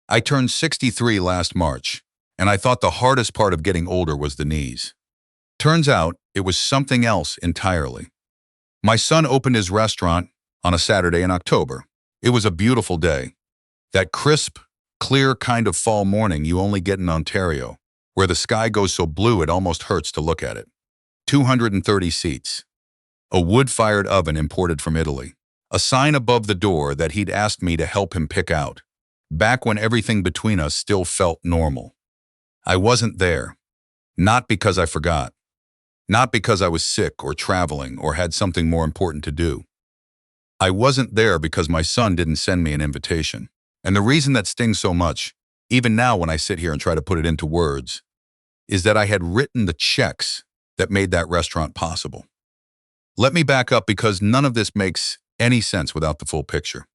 I turned 63 last March, and I thought the hardest part of getting older was the knees. Turns out it was something else entirely. My son opened his restaurant on a Saturday in October. It was a beautiful day. That crisp, clear kind of fall morning you only get in Ontario, where the sky goes so blue it almost hurts to look at it. 230 seats. A wood-fired oven imported from Italy. A sign above the door that he'd asked me to help him pick out, back when everything between us still felt normal. I wasn't there. Not because I forgot. Not because I was sick or traveling or had something more important to do. I wasn't there because my son didn't send me an invitation. And the reason that stings so much, even now when I sit here and try to put it into words, is that I had written the checks that made that restaurant possible. Let me back up because none of this makes any sense without the full picture.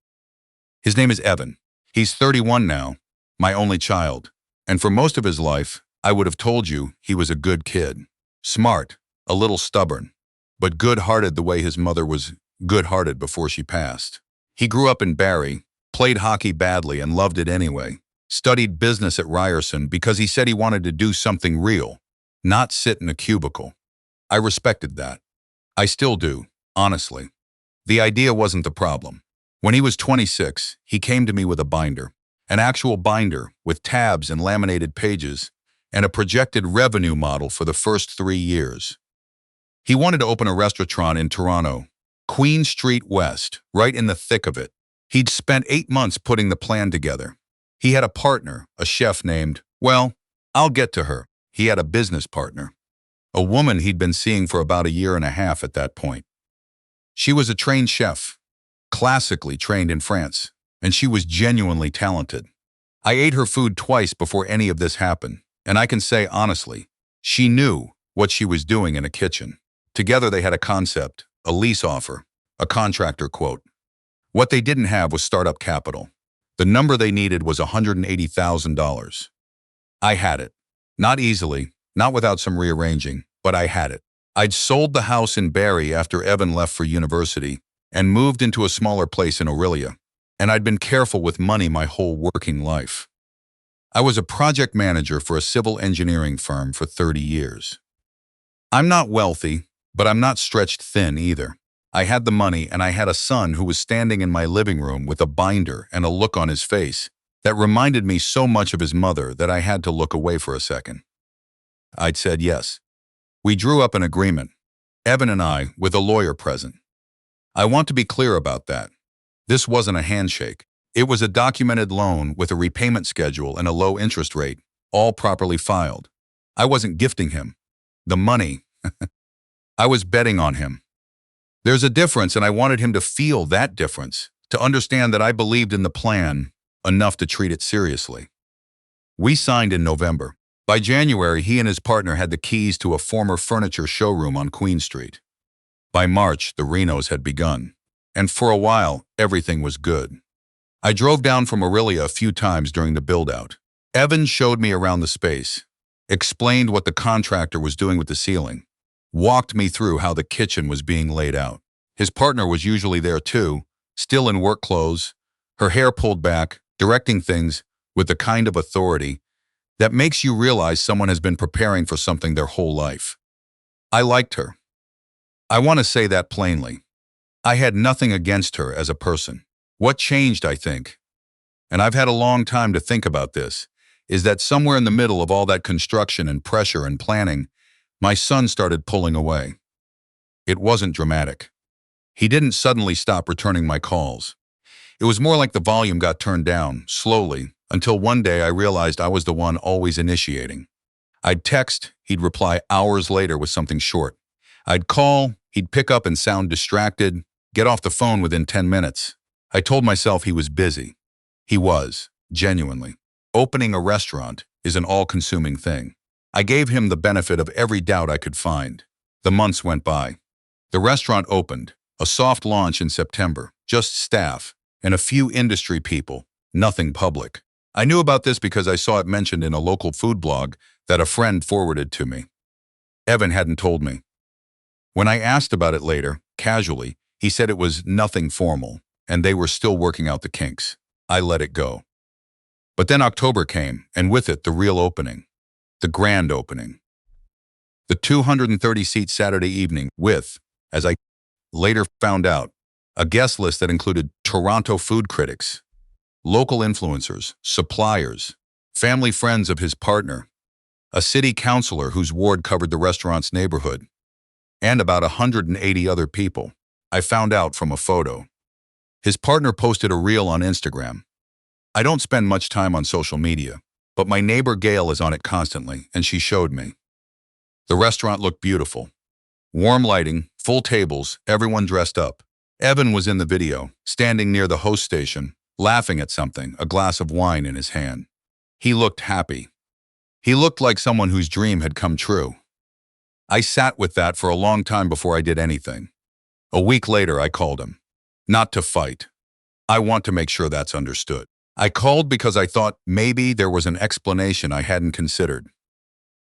His name is Evan. He's 31 now, my only child. And for most of his life, I would have told you he was a good kid. Smart, a little stubborn, but good-hearted the way his mother was good-hearted before she passed. He grew up in Barrie, played hockey badly and loved it anyway, studied business at Ryerson because he said he wanted to do something real, not sit in a cubicle. I respected that. I still do, honestly. The idea wasn't the problem. When he was 26, he came to me with a binder, an actual binder with tabs and laminated pages, and a projected revenue model for the first 3 years. He wanted to open a restaurant in Toronto, Queen Street West, right in the thick of it. He'd spent 8 months putting the plan together. He had a partner, a chef named, well, I'll get to her. He had a business partner, a woman he'd been seeing for about 1.5 years at that point. She was a trained chef, classically trained in France, and she was genuinely talented. I ate her food twice before any of this happened, and I can say honestly, she knew what she was doing in a kitchen. Together they had a concept, a lease offer, a contractor quote. What they didn't have was startup capital. The number they needed was $180,000. I had it. Not easily, not without some rearranging, but I had it. I'd sold the house in Barrie after Evan left for university and moved into a smaller place in Orillia, and I'd been careful with money my whole working life. I was a project manager for a civil engineering firm for 30 years. I'm not wealthy, but I'm not stretched thin either. I had the money and I had a son who was standing in my living room with a binder and a look on his face that reminded me so much of his mother that I had to look away for a second. I'd said yes. We drew up an agreement, Evan and I, with a lawyer present. I want to be clear about that. This wasn't a handshake. It was a documented loan with a repayment schedule and a low interest rate, all properly filed. I wasn't gifting him the money. I was betting on him. There's a difference, and I wanted him to feel that difference, to understand that I believed in the plan enough to treat it seriously. We signed in November. By January, he and his partner had the keys to a former furniture showroom on Queen Street. By March, the renos had begun, and for a while, everything was good. I drove down from Orillia a few times during the build-out. Evan showed me around the space, explained what the contractor was doing with the ceiling, walked me through how the kitchen was being laid out. His partner was usually there too, still in work clothes, her hair pulled back, directing things with the kind of authority that makes you realize someone has been preparing for something their whole life. I liked her. I want to say that plainly. I had nothing against her as a person. What changed, I think, and I've had a long time to think about this, is that somewhere in the middle of all that construction and pressure and planning, my son started pulling away. It wasn't dramatic. He didn't suddenly stop returning my calls. It was more like the volume got turned down, slowly, until one day I realized I was the one always initiating. I'd text, he'd reply hours later with something short. I'd call, he'd pick up and sound distracted, get off the phone within 10 minutes. I told myself he was busy. He was, genuinely. Opening a restaurant is an all-consuming thing. I gave him the benefit of every doubt I could find. The months went by. The restaurant opened, a soft launch in September, just staff, and a few industry people, nothing public. I knew about this because I saw it mentioned in a local food blog that a friend forwarded to me. Evan hadn't told me. When I asked about it later, casually, he said it was nothing formal, and they were still working out the kinks. I let it go. But then October came, and with it the real opening, the grand opening. The 230-seat Saturday evening with, as I later found out, a guest list that included Toronto food critics, local influencers, suppliers, family friends of his partner, a city councilor whose ward covered the restaurant's neighborhood, and about 180 other people. I found out from a photo. His partner posted a reel on Instagram. I don't spend much time on social media, but my neighbor Gail is on it constantly, and she showed me. The restaurant looked beautiful. Warm lighting, full tables, everyone dressed up. Evan was in the video, standing near the host station, laughing at something, a glass of wine in his hand. He looked happy. He looked like someone whose dream had come true. I sat with that for a long time before I did anything. A week later, I called him. Not to fight. I want to make sure that's understood. I called because I thought maybe there was an explanation I hadn't considered.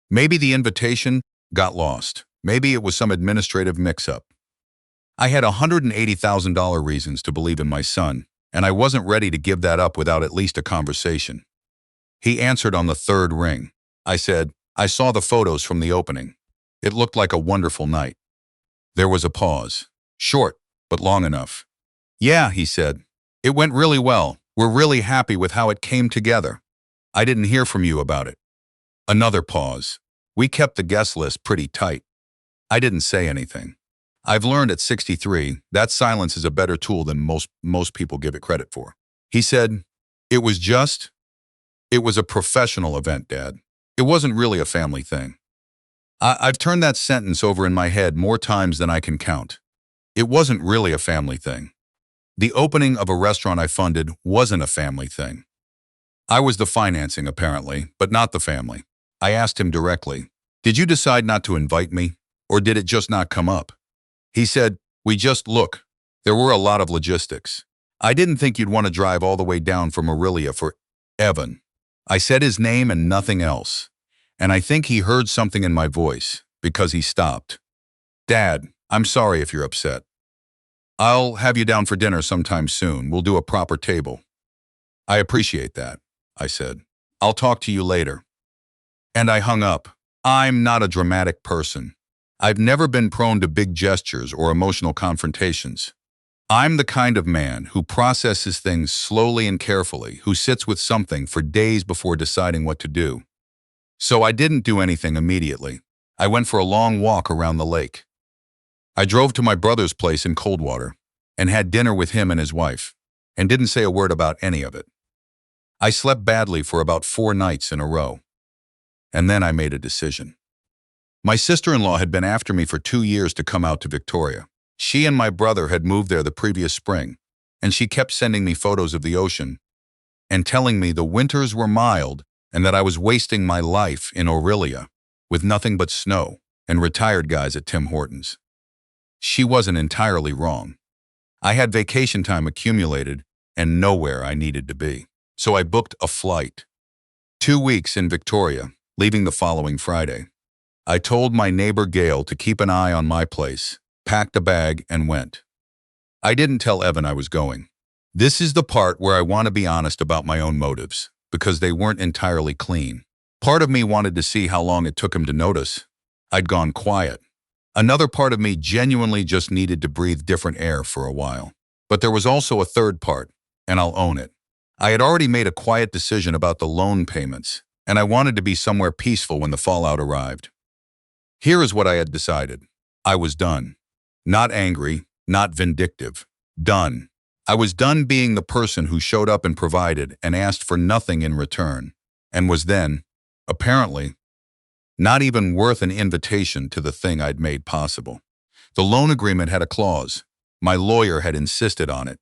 Maybe the invitation got lost. Maybe it was some administrative mix-up. I had $180,000 reasons to believe in my son, and I wasn't ready to give that up without at least a conversation. He answered on the third ring. I said, I saw the photos from the opening. It looked like a wonderful night. There was a pause. Short, but long enough. Yeah, he said. It went really well. We're really happy with how it came together. I didn't hear from you about it. Another pause. We kept the guest list pretty tight. I didn't say anything. I've learned at 63 that silence is a better tool than most people give it credit for. He said, it was a professional event, Dad. It wasn't really a family thing. I've turned that sentence over in my head more times than I can count. It wasn't really a family thing. The opening of a restaurant I funded wasn't a family thing. I was the financing, apparently, but not the family. I asked him directly, did you decide not to invite me, or did it just not come up? He said, there were a lot of logistics. I didn't think you'd want to drive all the way down from Orillia for Evan. I said his name and nothing else, and I think he heard something in my voice, because he stopped. Dad, I'm sorry if you're upset. I'll have you down for dinner sometime soon. We'll do a proper table. I appreciate that, I said. I'll talk to you later. And I hung up. I'm not a dramatic person. I've never been prone to big gestures or emotional confrontations. I'm the kind of man who processes things slowly and carefully, who sits with something for days before deciding what to do. So I didn't do anything immediately. I went for a long walk around the lake. I drove to my brother's place in Coldwater and had dinner with him and his wife, and didn't say a word about any of it. I slept badly for about 4 nights in a row. And then I made a decision. My sister-in-law had been after me for 2 years to come out to Victoria. She and my brother had moved there the previous spring, and she kept sending me photos of the ocean and telling me the winters were mild and that I was wasting my life in Orillia with nothing but snow and retired guys at Tim Hortons. She wasn't entirely wrong. I had vacation time accumulated and nowhere I needed to be. So I booked a flight. 2 weeks in Victoria, leaving the following Friday. I told my neighbor Gail to keep an eye on my place, packed a bag, and went. I didn't tell Evan I was going. This is the part where I want to be honest about my own motives, because they weren't entirely clean. Part of me wanted to see how long it took him to notice. I'd gone quiet. Another part of me genuinely just needed to breathe different air for a while. But there was also a third part, and I'll own it. I had already made a quiet decision about the loan payments, and I wanted to be somewhere peaceful when the fallout arrived. Here is what I had decided. I was done. Not angry, not vindictive. Done. I was done being the person who showed up and provided and asked for nothing in return, and was then, apparently, not even worth an invitation to the thing I'd made possible. The loan agreement had a clause, my lawyer had insisted on it,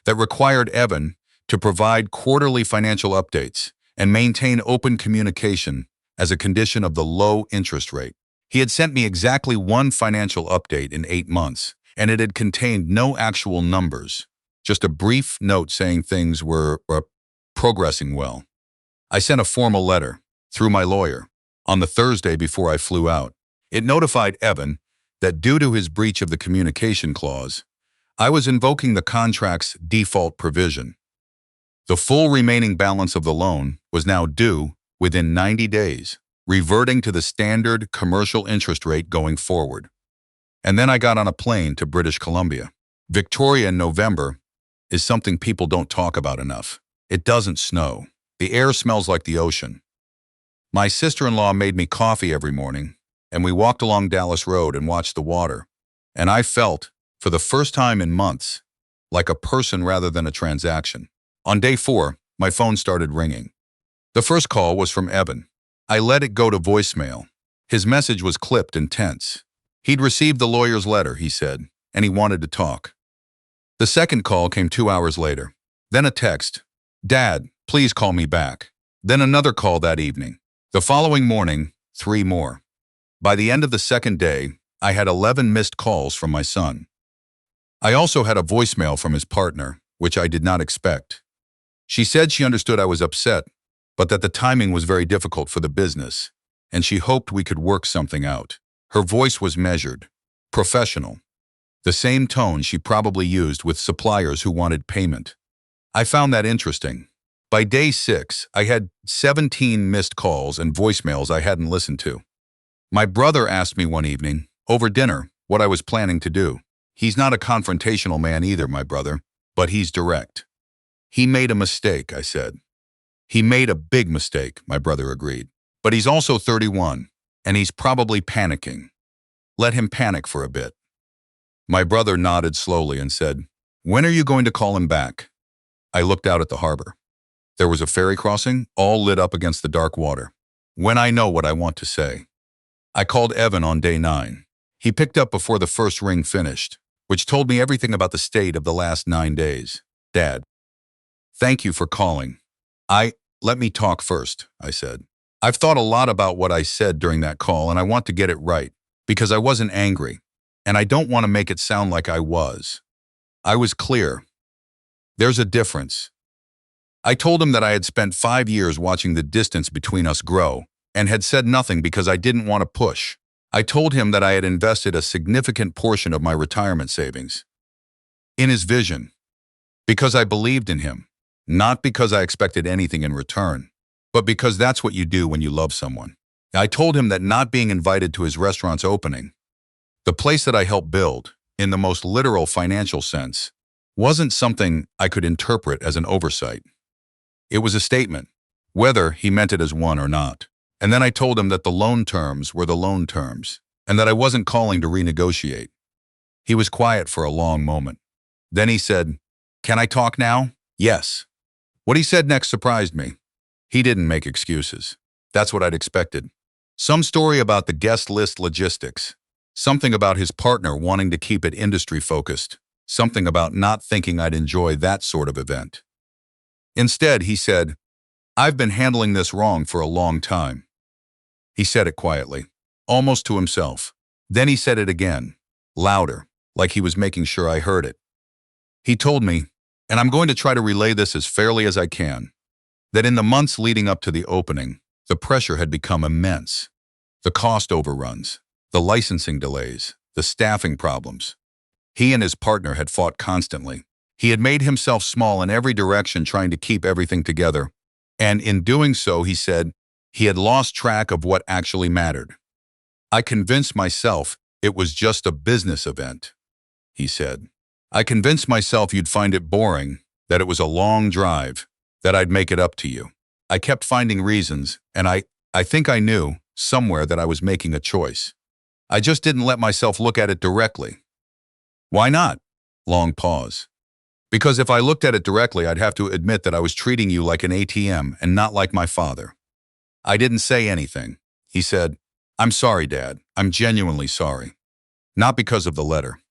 that required Evan to provide quarterly financial updates and maintain open communication as a condition of the low interest rate. He had sent me exactly one financial update in 8 months, and it had contained no actual numbers, just a brief note saying things were progressing well. I sent a formal letter, through my lawyer, on the Thursday before I flew out. It notified Evan that due to his breach of the communication clause, I was invoking the contract's default provision. The full remaining balance of the loan was now due within 90 days, reverting to the standard commercial interest rate going forward. And then I got on a plane to British Columbia. Victoria in November is something people don't talk about enough. It doesn't snow. The air smells like the ocean. My sister-in-law made me coffee every morning, and we walked along Dallas Road and watched the water. And I felt, for the first time in months, like a person rather than a transaction. On day 4, my phone started ringing. The first call was from Evan. I let it go to voicemail. His message was clipped and tense. He'd received the lawyer's letter, he said, and he wanted to talk. The second call came 2 hours later. Then a text, "Dad, please call me back." Then another call that evening. The following morning, 3 more. By the end of the second day, I had 11 missed calls from my son. I also had a voicemail from his partner, which I did not expect. She said she understood I was upset, but that the timing was very difficult for the business, and she hoped we could work something out. Her voice was measured, professional, the same tone she probably used with suppliers who wanted payment. I found that interesting. By day 6, I had 17 missed calls and voicemails I hadn't listened to. My brother asked me one evening, over dinner, what I was planning to do. He's not a confrontational man either, my brother, but he's direct. He made a mistake, I said. He made a big mistake, my brother agreed. But he's also 31, and he's probably panicking. Let him panic for a bit. My brother nodded slowly and said, "When are you going to call him back?" I looked out at the harbor. There was a ferry crossing, all lit up against the dark water. When I know what I want to say. I called Evan on day 9. He picked up before the first ring finished, which told me everything about the state of the last 9 days. "Dad, thank you for calling. Let me talk first," I said. "I've thought a lot about what I said during that call, and I want to get it right, because I wasn't angry, and I don't want to make it sound like I was. I was clear. There's a difference." I told him that I had spent 5 years watching the distance between us grow, and had said nothing because I didn't want to push. I told him that I had invested a significant portion of my retirement savings in his vision, because I believed in him. Not because I expected anything in return, but because that's what you do when you love someone. I told him that not being invited to his restaurant's opening, the place that I helped build, in the most literal financial sense, wasn't something I could interpret as an oversight. It was a statement, whether he meant it as one or not. And then I told him that the loan terms were the loan terms, and that I wasn't calling to renegotiate. He was quiet for a long moment. Then he said, "Can I talk now?" "Yes." What he said next surprised me. He didn't make excuses. That's what I'd expected. Some story about the guest list logistics. Something about his partner wanting to keep it industry-focused. Something about not thinking I'd enjoy that sort of event. Instead, he said, "I've been handling this wrong for a long time." He said it quietly, almost to himself. Then he said it again, louder, like he was making sure I heard it. He told me, and I'm going to try to relay this as fairly as I can, that in the months leading up to the opening, the pressure had become immense. The cost overruns, the licensing delays, the staffing problems. He and his partner had fought constantly. He had made himself small in every direction trying to keep everything together. And in doing so, he said, he had lost track of what actually mattered. "I convinced myself it was just a business event," he said. "I convinced myself you'd find it boring, that it was a long drive, that I'd make it up to you. I kept finding reasons, and I think I knew, somewhere, that I was making a choice. I just didn't let myself look at it directly." "Why not?" Long pause. "Because if I looked at it directly, I'd have to admit that I was treating you like an ATM and not like my father." I didn't say anything. He said, "I'm sorry, Dad. I'm genuinely sorry. Not because of the letter.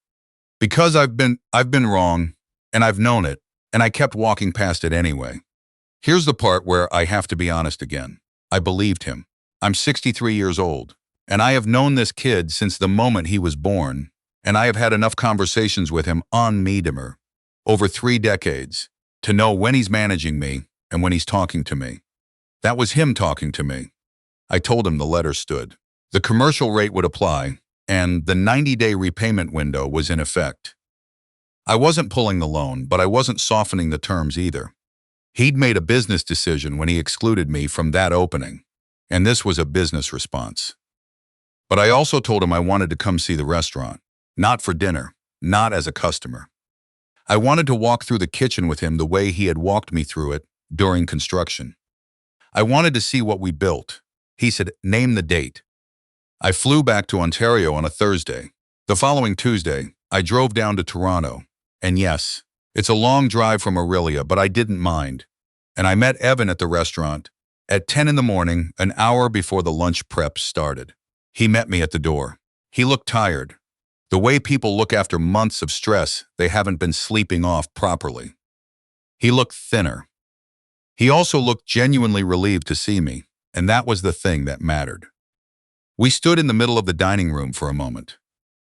Because I've been wrong, and I've known it, and I kept walking past it anyway." Here's the part where I have to be honest again. I believed him. I'm 63 years old, and I have known this kid since the moment he was born, and I have had enough conversations with him on Medimer over 3 decades to know when he's managing me and when he's talking to me. That was him talking to me. I told him the letter stood. The commercial rate would apply, and the 90-day repayment window was in effect. I wasn't pulling the loan, but I wasn't softening the terms either. He'd made a business decision when he excluded me from that opening, and this was a business response. But I also told him I wanted to come see the restaurant, not for dinner, not as a customer. I wanted to walk through the kitchen with him the way he had walked me through it during construction. I wanted to see what we built. He said, "Name the date." I flew back to Ontario on a Thursday. The following Tuesday, I drove down to Toronto. And yes, it's a long drive from Orillia, but I didn't mind. And I met Evan at the restaurant at 10 in the morning, an hour before the lunch prep started. He met me at the door. He looked tired. The way people look after months of stress they haven't been sleeping off properly. He looked thinner. He also looked genuinely relieved to see me, and that was the thing that mattered. We stood in the middle of the dining room for a moment.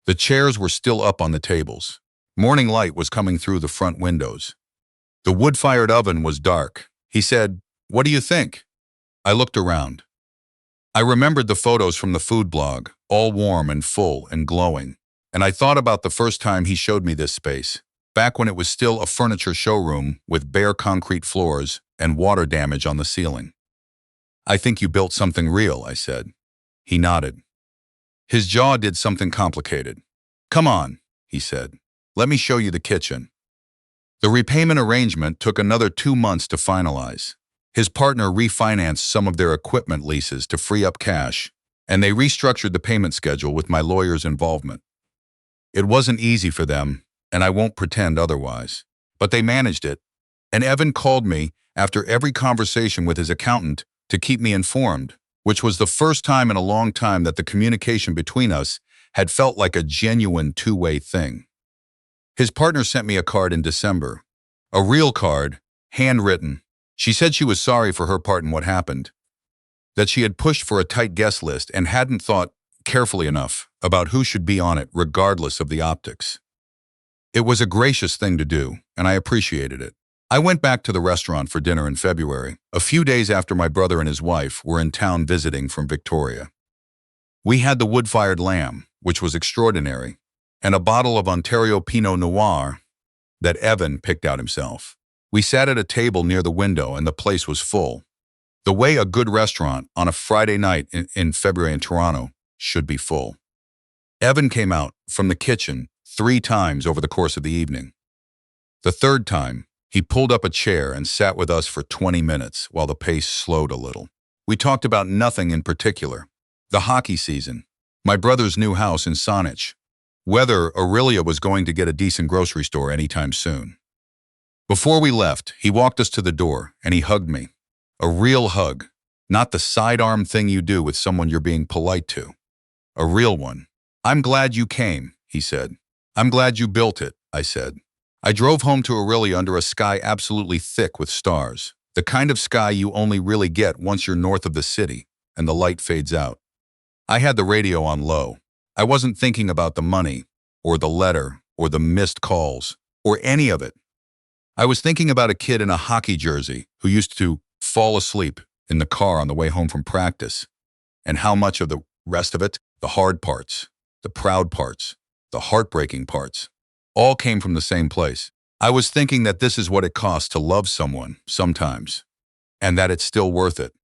The chairs were still up on the tables. Morning light was coming through the front windows. The wood-fired oven was dark. He said, "What do you think?" I looked around. I remembered the photos from the food blog, all warm and full and glowing. And I thought about the first time he showed me this space, back when it was still a furniture showroom with bare concrete floors and water damage on the ceiling. "I think you built something real," I said. He nodded. His jaw did something complicated. "Come on," he said. "Let me show you the kitchen." The repayment arrangement took another 2 months to finalize. His partner refinanced some of their equipment leases to free up cash, and they restructured the payment schedule with my lawyer's involvement. It wasn't easy for them, and I won't pretend otherwise. But they managed it, and Evan called me after every conversation with his accountant to keep me informed, which was the first time in a long time that the communication between us had felt like a genuine two-way thing. His partner sent me a card in December, a real card, handwritten. She said she was sorry for her part in what happened, that she had pushed for a tight guest list and hadn't thought carefully enough about who should be on it regardless of the optics. It was a gracious thing to do, and I appreciated it. I went back to the restaurant for dinner in February, a few days after my brother and his wife were in town visiting from Victoria. We had the wood-fired lamb, which was extraordinary, and a bottle of Ontario Pinot Noir that Evan picked out himself. We sat at a table near the window and the place was full. The way a good restaurant on a Friday night in February in Toronto should be full. Evan came out from the kitchen 3 times over the course of the evening. The third time, he pulled up a chair and sat with us for 20 minutes while the pace slowed a little. We talked about nothing in particular. The hockey season, my brother's new house in Saanich, whether Orillia was going to get a decent grocery store anytime soon. Before we left, he walked us to the door and he hugged me. A real hug, not the sidearm thing you do with someone you're being polite to. A real one. "I'm glad you came," he said. "I'm glad you built it," I said. I drove home to Orillia under a sky absolutely thick with stars, the kind of sky you only really get once you're north of the city and the light fades out. I had the radio on low. I wasn't thinking about the money, or the letter, or the missed calls, or any of it. I was thinking about a kid in a hockey jersey who used to fall asleep in the car on the way home from practice, and how much of the rest of it, the hard parts, the proud parts, the heartbreaking parts, all came from the same place. I was thinking that this is what it costs to love someone sometimes, and that it's still worth it.